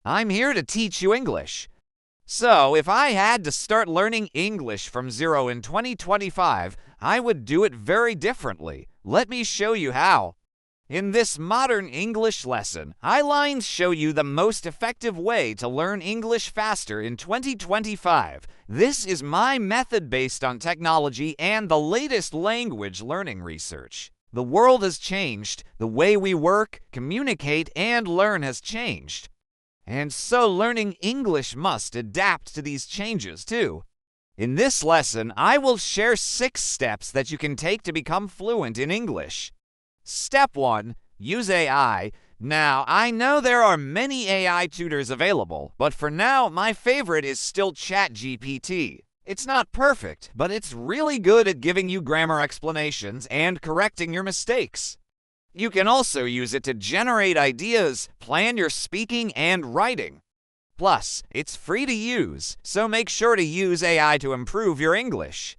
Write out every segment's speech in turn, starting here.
I'm here to teach you English. So, if I had to start learning English from zero in 2025, I would do it very differently. Let me show you how. In this modern English lesson, I show you the most effective way to learn English faster in 2025. This is my method based on technology and the latest language learning research. The world has changed, the way we work, communicate, and learn has changed. And so learning English must adapt to these changes too. In this lesson, I will share 6 steps that you can take to become fluent in English. Step 1. Use AI. Now, I know there are many AI tutors available, but for now, my favorite is still ChatGPT. It's not perfect, but it's really good at giving you grammar explanations and correcting your mistakes. You can also use it to generate ideas, plan your speaking and writing. Plus, it's free to use, so make sure to use AI to improve your English.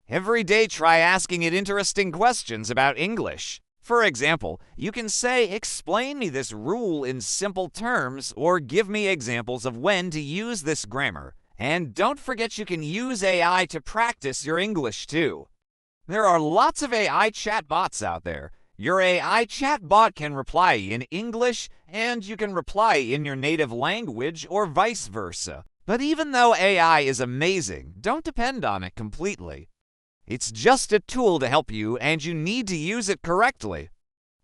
Every day try asking it interesting questions about English. For example, you can say, "Explain me this rule in simple terms," or "Give me examples of when to use this grammar." And don't forget you can use AI to practice your English too. There are lots of AI chatbots out there. Your AI chatbot can reply in English, and you can reply in your native language or vice versa. But even though AI is amazing, don't depend on it completely. It's just a tool to help you, and you need to use it correctly.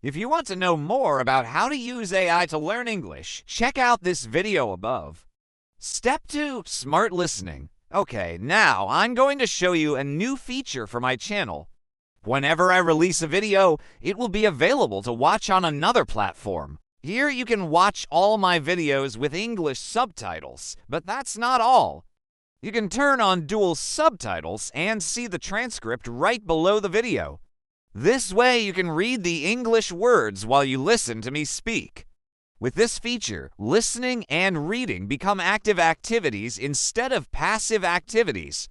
If you want to know more about how to use AI to learn English, check out this video above. Step 2. Smart listening. Okay, now I'm going to show you a new feature for my channel. Whenever I release a video, it will be available to watch on another platform. Here you can watch all my videos with English subtitles, but that's not all. You can turn on dual subtitles and see the transcript right below the video. This way you can read the English words while you listen to me speak. With this feature, listening and reading become active activities instead of passive activities.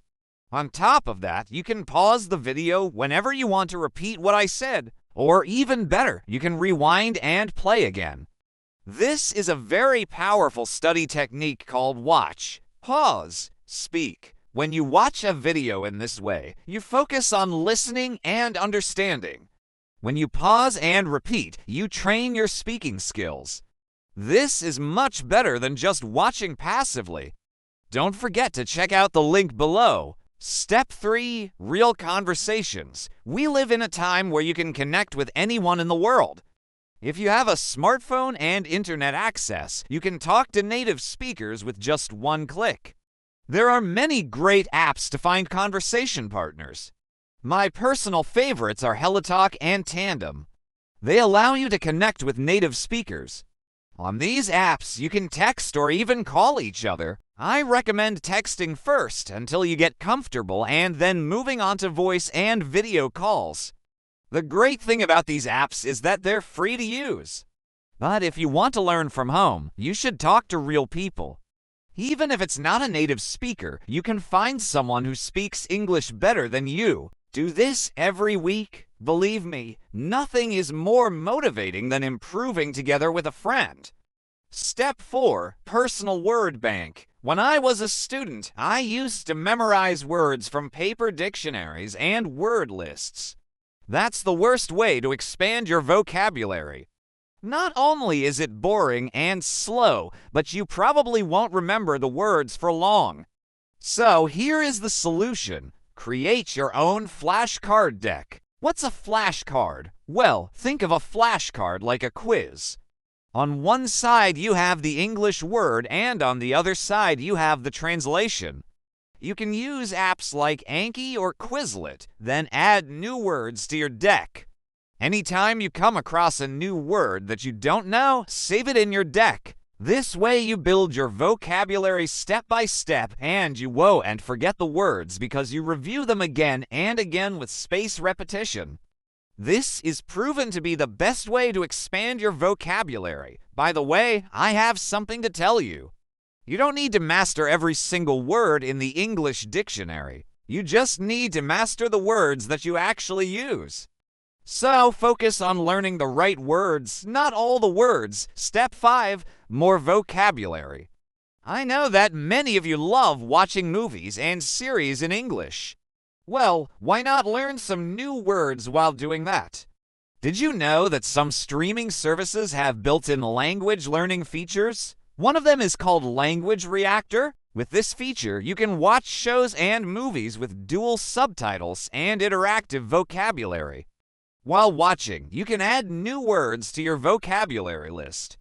On top of that, you can pause the video whenever you want to repeat what I said, or even better, you can rewind and play again. This is a very powerful study technique called watch, pause, speak. When you watch a video in this way, you focus on listening and understanding. When you pause and repeat, you train your speaking skills. This is much better than just watching passively. Don't forget to check out the link below. Step 3. Real conversations. We live in a time where you can connect with anyone in the world. If you have a smartphone and internet access, you can talk to native speakers with just one click. There are many great apps to find conversation partners. My personal favorites are HelloTalk and Tandem. They allow you to connect with native speakers. On these apps, you can text or even call each other. I recommend texting first until you get comfortable and then moving on to voice and video calls. The great thing about these apps is that they're free to use. But if you want to learn from home, you should talk to real people. Even if it's not a native speaker, you can find someone who speaks English better than you. Do this every week. Believe me, nothing is more motivating than improving together with a friend. Step 4. Personal word bank. When I was a student, I used to memorize words from paper dictionaries and word lists. That's the worst way to expand your vocabulary. Not only is it boring and slow, but you probably won't remember the words for long. So here is the solution. Create your own flashcard deck. What's a flashcard? Well, think of a flashcard like a quiz. On one side you have the English word and on the other side you have the translation. You can use apps like Anki or Quizlet, then add new words to your deck. Anytime you come across a new word that you don't know, save it in your deck. This way you build your vocabulary step by step and you won't forget the words because you review them again and again with spaced repetition. This is proven to be the best way to expand your vocabulary. By the way, I have something to tell you. You don't need to master every single word in the English dictionary. You just need to master the words that you actually use. So focus on learning the right words, not all the words. Step 5. more vocabulary. I know that many of you love watching movies and series in English. Well, why not learn some new words while doing that? Did you know that some streaming services have built-in language learning features? One of them is called Language Reactor. With this feature, you can watch shows and movies with dual subtitles and interactive vocabulary. While watching, you can add new words to your vocabulary list.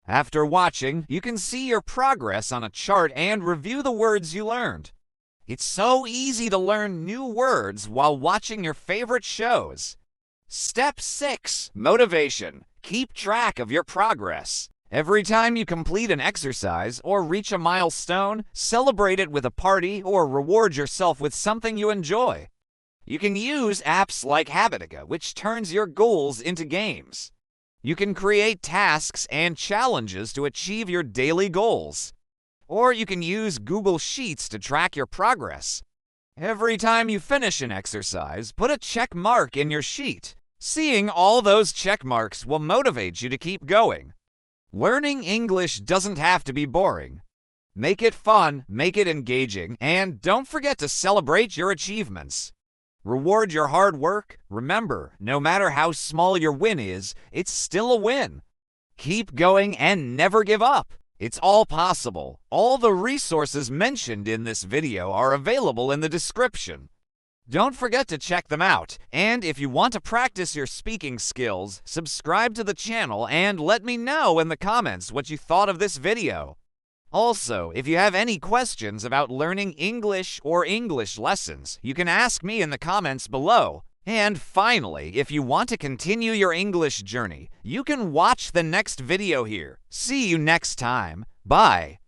After watching, you can see your progress on a chart and review the words you learned. It's so easy to learn new words while watching your favorite shows. Step 6. Motivation. Keep track of your progress. Every time you complete an exercise or reach a milestone, celebrate it with a party or reward yourself with something you enjoy. You can use apps like Habitica, which turns your goals into games. You can create tasks and challenges to achieve your daily goals. Or you can use Google Sheets to track your progress. Every time you finish an exercise, put a check mark in your sheet. Seeing all those check marks will motivate you to keep going. Learning English doesn't have to be boring. Make it fun, make it engaging, and don't forget to celebrate your achievements. Reward your hard work. Remember, no matter how small your win is, it's still a win. Keep going and never give up. It's all possible. All the resources mentioned in this video are available in the description. Don't forget to check them out, and if you want to practice your speaking skills, subscribe to the channel and let me know in the comments what you thought of this video. Also, if you have any questions about learning English or English lessons, you can ask me in the comments below. And finally, if you want to continue your English journey, you can watch the next video here. See you next time. Bye.